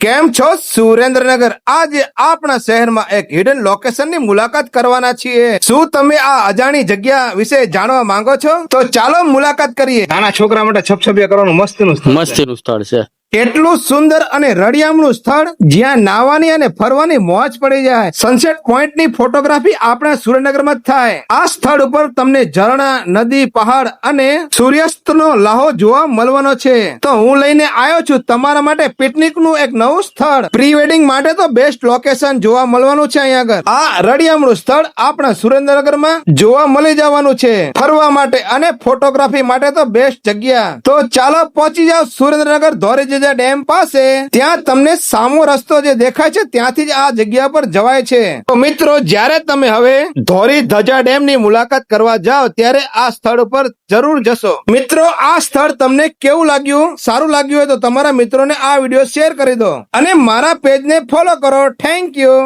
કેમ છો સુરેન્દ્રનગર? આજે આપણા શહેરમાં એક હિડન લોકેશનની મુલાકાત કરવાના છીએ. શું તમે આ અજાણી જગ્યા વિશે જાણવા માંગો છો? તો ચાલો મુલાકાત કરીએ. નાના છોકરા માટે છપછપિયા કરવાનું મસ્તીનું સ્થળ છે. કેટલું સુંદર અને રળિયામણું સ્થળ, જ્યાં નાવાની અને ફરવાની મોજ પડી જાય. સનસેટ પોઈન્ટ ની ફોટોગ્રાફી આપણા સુરેન્દ્રનગરમાં જ થાય. આ સ્થળ ઉપર તમને ઝરણા, નદી, પહાડ અને સૂર્યાસ્તનો લાહો જોવા મળવાનો છે. તો હું લઈને આવ્યો છું તમારા માટે પિકનિક નું એક નવું સ્થળ. પ્રી વેડિંગ માટે તો બેસ્ટ લોકેશન જોવા મળવાનું છે. અહીંયા આગળ આ રળિયામણું સ્થળ આપણા સુરેન્દ્રનગરમાં જોવા મળી જવાનું છે. ફરવા માટે અને ફોટોગ્રાફી માટે તો બેસ્ટ જગ્યા. તો ચાલો પહોંચી જાઓ સુરેન્દ્રનગર ધોરી ડેમ પાસે. ત્યાં તમને સામો રસ્તો જે દેખાય છે ત્યાંથી જ આ જગ્યા પર જવાય છે. તો મિત્રો, જ્યારે તમે હવે ધોરી ધજા ડેમ ની મુલાકાત કરવા જાઓ ત્યારે આ સ્થળ ઉપર જરૂર જશો. મિત્રો, આ સ્થળ તમને કેવું લાગ્યું? સારું લાગ્યું હોય તો તમારા મિત્રોને આ વિડીયો શેર કરી દો અને મારા પેજને ફોલો કરો. Thank you.